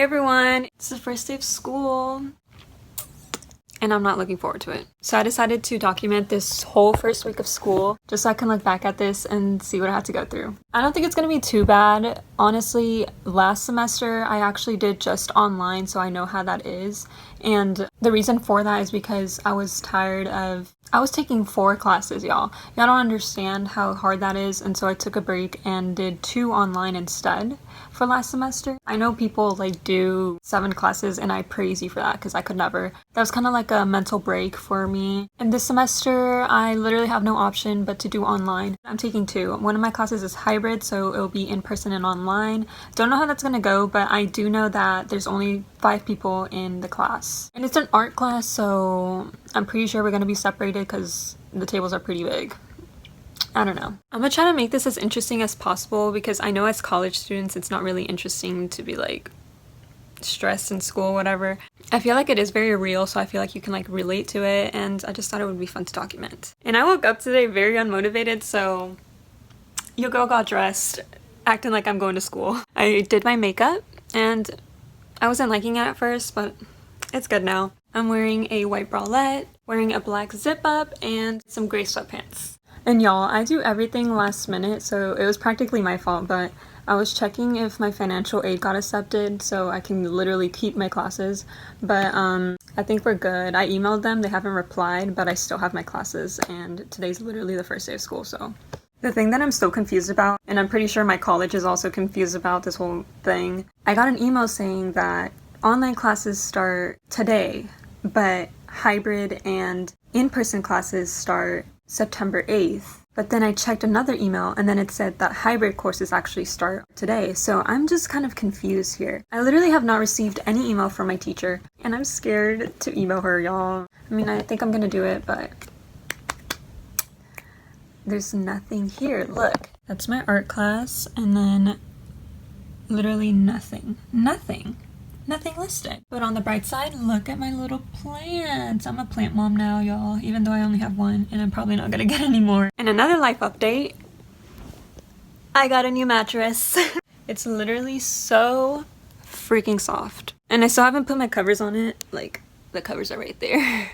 everyone! It's the first day of school and I'm not looking forward to it. So I decided to document this whole first week of school just so I can look back at this and see what I had to go through. I don't think it's going to be too bad. Honestly, last semester I actually did just online, so I know how that is. And the reason for that is because I was tired of... I was taking 4 classes, y'all. Y'all don't understand how hard that is, and so I took a break and did 2 online instead for last semester. I know people like do 7 classes and I praise you for that because I could never. That was kind of like a mental break for me. And this semester I literally have no option but to do online. I'm taking 2. One of my classes is hybrid, so it'll be in person and online. Don't know how that's gonna go, but I do know that there's only 5 people in the class. And it's an art class, so I'm pretty sure we're gonna be separated because the tables are pretty big. I don't know. I'm gonna try to make this as interesting as possible because I know as college students it's not really interesting to be like stressed in school, whatever. I feel like it is very real, so I feel like you can like relate to it, and I just thought it would be fun to document. And I woke up today very unmotivated, so your girl got dressed acting like I'm going to school. I did my makeup and I wasn't liking it at first, but it's good now. I'm wearing a white bralette, wearing a black zip up, and some gray sweatpants. And y'all, I do everything last minute, so it was practically my fault, but I was checking if my financial aid got accepted so I can literally keep my classes. But I think we're good. I emailed them, they haven't replied, but I still have my classes, and today's literally the first day of school, so. The thing that I'm still confused about, and I'm pretty sure my college is also confused about this whole thing, I got an email saying that online classes start today, but hybrid and in-person classes start September 8th. But then I checked another email and then it said that hybrid courses actually start today. So I'm just kind of confused here. I literally have not received any email from my teacher and I'm scared to email her, y'all. I mean, I think I'm gonna do it, but there's nothing here. Look, that's my art class and then literally nothing listed. But on the bright side, look at my little plants. I'm a plant mom now, y'all, even though I only have 1 and I'm probably not gonna get any more. And another life update, I got a new mattress. It's literally so freaking soft. And I still haven't put my covers on it. Like, the covers are right there.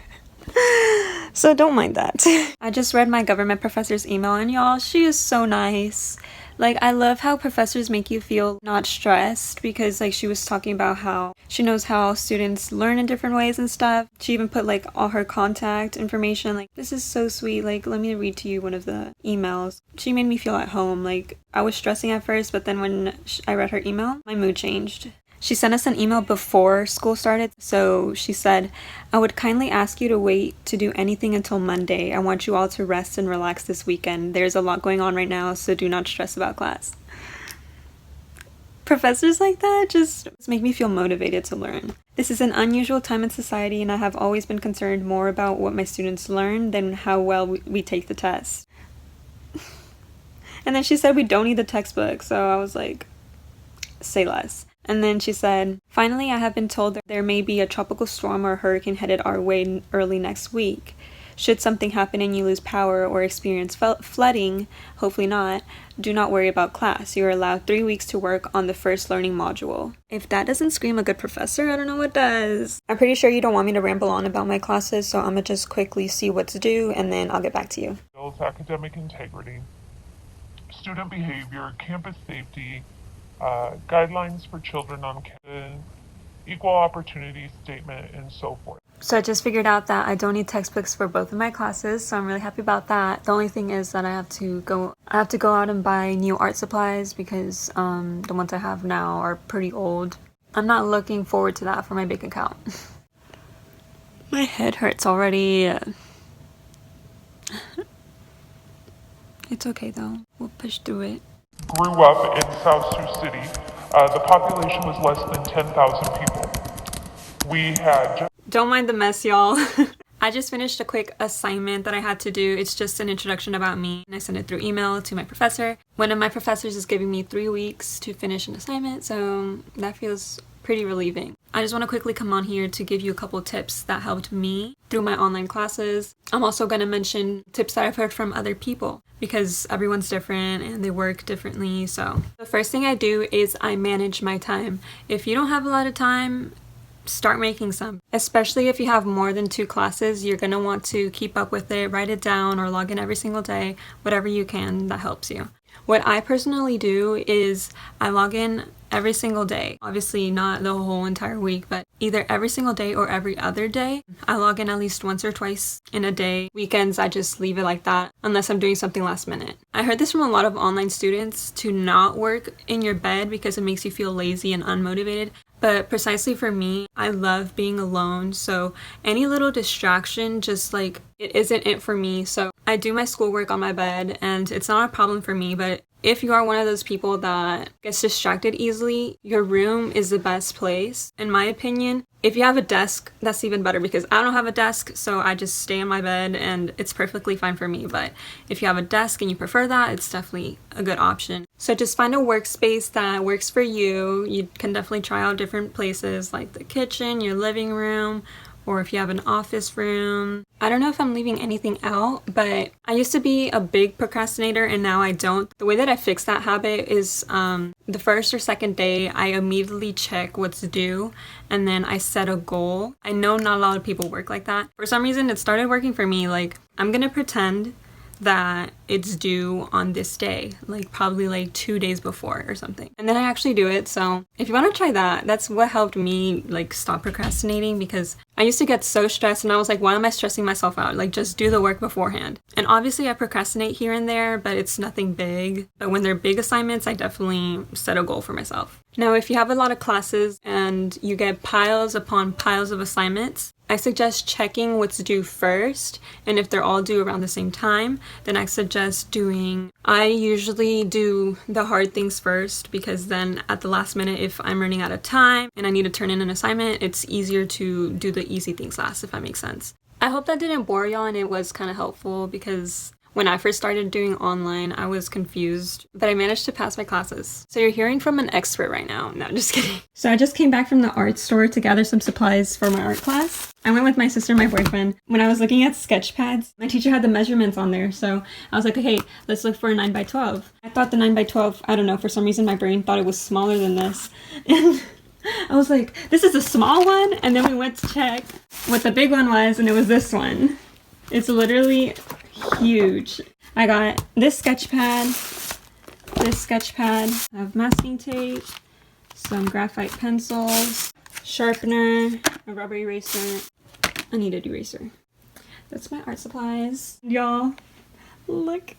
So don't mind that. I just read my government professor's email and y'all, she is so nice. Like, I love how professors make you feel not stressed because, like, she was talking about how she knows how students learn in different ways and stuff. She even put, like, all her contact information. Like, this is so sweet. Like, let me read to you one of the emails. She made me feel at home. Like, I was stressing at first, but then when I read her email, my mood changed. She sent us an email before school started, so she said, I would kindly ask you to wait to do anything until Monday. I want you all to rest and relax this weekend. There's a lot going on right now, so do not stress about class. Professors like that just make me feel motivated to learn. This is an unusual time in society, and I have always been concerned more about what my students learn than how well we take the test. And then she said we don't need the textbook, so I was like, say less. And then she said, finally, I have been told that there may be a tropical storm or hurricane headed our way early next week. Should something happen and you lose power or experience flooding, hopefully not, do not worry about class. You are allowed 3 weeks to work on the first learning module. If that doesn't scream a good professor, I don't know what does. I'm pretty sure you don't want me to ramble on about my classes, so I'm gonna just quickly see what to do and then I'll get back to you. Academic integrity, student behavior, campus safety, guidelines for children on campus, equal opportunity statement, and so forth. So I just figured out that I don't need textbooks for both of my classes, so I'm really happy about that. The only thing is that I have to go out and buy new art supplies because the ones I have now are pretty old. I'm not looking forward to that for my bank account. My head hurts already. It's okay though. We'll push through it. Grew up in South Sioux City. The population was less than 10,000 people. We had Don't mind the mess, y'all. I just finished a quick assignment that I had to do. It's just an introduction about me, and I sent it through email to my professor. One of my professors is giving me 3 weeks to finish an assignment, so that feels pretty relieving. I just want to quickly come on here to give you a couple tips that helped me through my online classes. I'm also going to mention tips that I've heard from other people. because everyone's different and they work differently. So the first thing I do is I manage my time. If you don't have a lot of time, start making some. Especially if you have more than 2 classes, you're gonna want to keep up with it, write it down, or log in every single day, whatever you can that helps you. What I personally do is I log in every single day. Obviously not the whole entire week, but either every single day or every other day. I log in at least once or twice in a day. Weekends, I just leave it like that unless I'm doing something last minute. I heard this from a lot of online students, to not work in your bed because it makes you feel lazy and unmotivated. But precisely for me, I love being alone, so any little distraction, just like, it isn't it for me. So I do my schoolwork on my bed, and it's not a problem for me. But if you are one of those people that gets distracted easily, your room is the best place, in my opinion. If you have a desk, that's even better, because I don't have a desk, so I just stay in my bed and it's perfectly fine for me. But if you have a desk and you prefer that, it's definitely a good option. So just find a workspace that works for you. You can definitely try out different places like the kitchen, your living room, or if you have an office room. I don't know if I'm leaving anything out, but I used to be a big procrastinator and now I don't. The way that I fix that habit is the first or second day, I immediately check what's due and then I set a goal. I know not a lot of people work like that. For some reason, it started working for me. Like, I'm gonna pretend that it's due on this day, like probably like 2 days before or something. And then I actually do it. So if you want to try that, that's what helped me like stop procrastinating, because I used to get so stressed and I was like, why am I stressing myself out? Like, just do the work beforehand. And obviously I procrastinate here and there, but it's nothing big. But when they're big assignments, I definitely set a goal for myself. Now, if you have a lot of classes and you get piles upon piles of assignments, I suggest checking what's due first, and if they're all due around the same time, then I suggest I usually do the hard things first, because then at the last minute, if I'm running out of time and I need to turn in an assignment, it's easier to do the easy things last, if that makes sense. I hope that didn't bore y'all and it was kind of helpful, because when I first started doing online, I was confused, but I managed to pass my classes. So you're hearing from an expert right now. No, just kidding. So I just came back from the art store to gather some supplies for my art class. I went with my sister and my boyfriend. When I was looking at sketch pads, my teacher had the measurements on there. So I was like, okay, let's look for a 9x12. I thought the 9x12, I don't know, for some reason my brain thought it was smaller than this. And I was like, this is a small one? And then we went to check what the big one was, and it was this one. It's literally huge. I got this sketch pad, I have masking tape, some graphite pencils, sharpener, a rubber eraser, a kneaded eraser. That's my art supplies. Y'all, look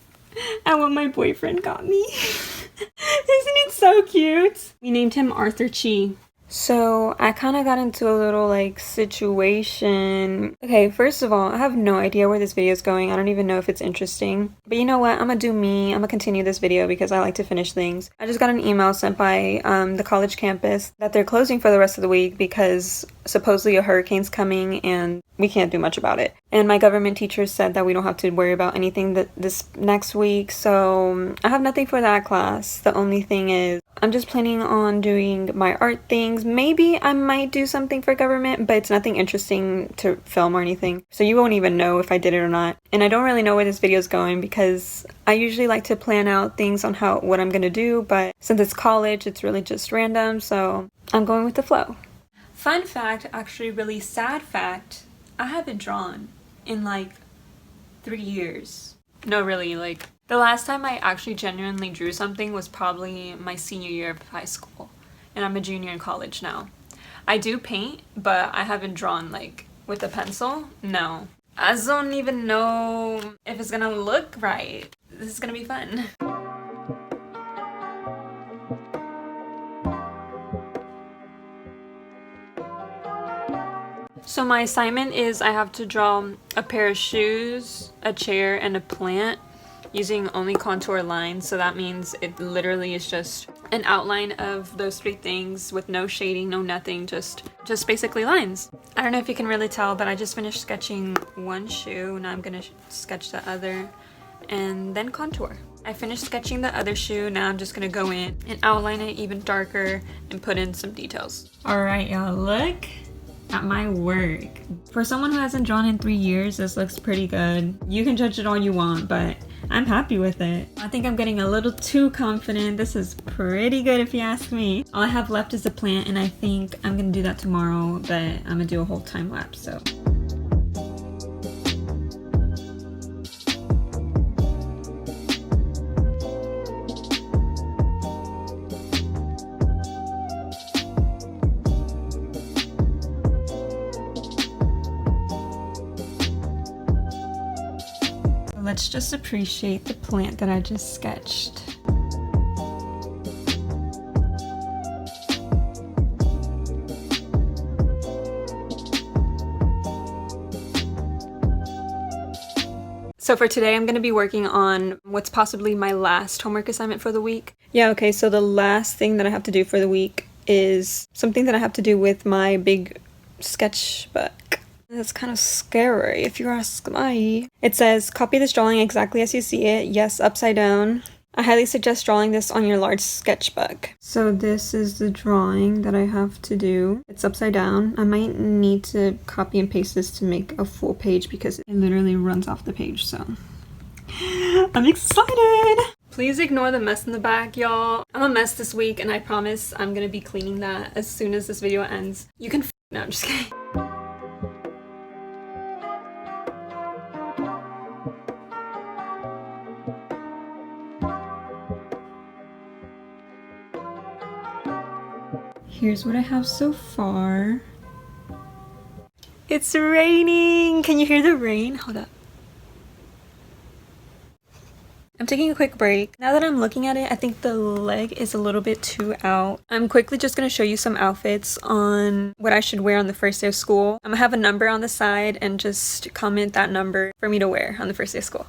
at what my boyfriend got me. Isn't it so cute? We named him Arthur Chi. So I kind of got into a little like situation. Okay, first of all, I have no idea where this video is going. I don't even know if it's interesting. But you know what? I'm gonna do me. I'm gonna continue this video because I like to finish things. I just got an email sent by the college campus that they're closing for the rest of the week because supposedly a hurricane's coming and we can't do much about it. And my government teacher said that we don't have to worry about anything this next week. So I have nothing for that class. The only thing is I'm just planning on doing my art things. Maybe I might do something for government, but it's nothing interesting to film or anything. So you won't even know if I did it or not. And I don't really know where this video is going because I usually like to plan out things on what I'm gonna do, but since it's college, it's really just random, so I'm going with the flow. Fun fact, actually really sad fact, I haven't drawn in like 3 years. No, really, like the last time I actually genuinely drew something was probably my senior year of high school, and I'm a junior in college now. I do paint, but I haven't drawn like with a pencil. No. I just don't even know if it's gonna look right. This is gonna be fun. So my assignment is I have to draw a pair of shoes, a chair, and a plant using only contour lines. So that means it literally is just an outline of those 3 things with no shading, no nothing, just basically lines. I don't know if you can really tell, but I just finished sketching one shoe. Now I'm gonna sketch the other and then contour. I finished sketching the other shoe. Now I'm just gonna go in and outline it even darker and put in some details. All right, y'all, look at my work. For someone who hasn't drawn in 3 years, this looks pretty good. You can judge it all you want, but I'm happy with it. I think I'm getting a little too confident. This is pretty good if you ask me. All I have left is the plant, and I think I'm gonna do that tomorrow, but I'm gonna do a whole time lapse, so. Let's just appreciate the plant that I just sketched. So for today, I'm going to be working on what's possibly my last homework assignment for the week. Yeah, okay, so the last thing that I have to do for the week is something that I have to do with my big sketchbook. That's kind of scary if you ask me. It says, copy this drawing exactly as you see it. Yes, upside down. I highly suggest drawing this on your large sketchbook. So this is the drawing that I have to do. It's upside down. I might need to copy and paste this to make a full page because it literally runs off the page, so. I'm excited! Please ignore the mess in the back, y'all. I'm a mess this week, and I promise I'm gonna be cleaning that as soon as this video ends. You can no, I'm just kidding. Here's what I have so far. It's raining! Can you hear the rain? Hold up. I'm taking a quick break. Now that I'm looking at it, I think the leg is a little bit too out. I'm quickly just going to show you some outfits on what I should wear on the first day of school. I'm going to have a number on the side and just comment that number for me to wear on the first day of school.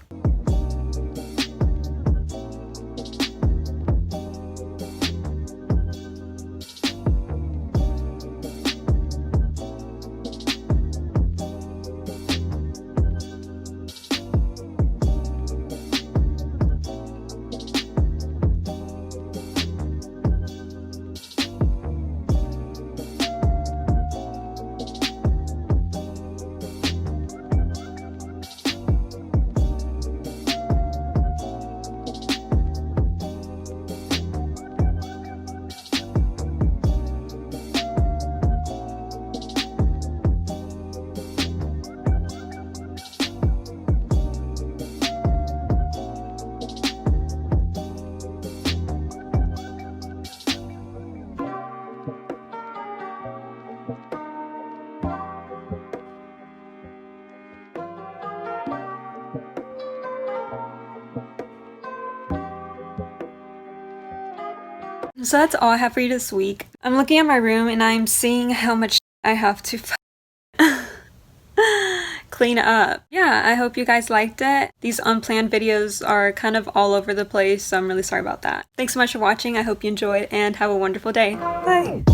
So that's all I have for you this week. I'm looking at my room and I'm seeing how much I have to clean up. Yeah, I hope you guys liked it. These unplanned videos are kind of all over the place, so I'm really sorry about that. Thanks so much for watching. I hope you enjoyed and have a wonderful day. Bye!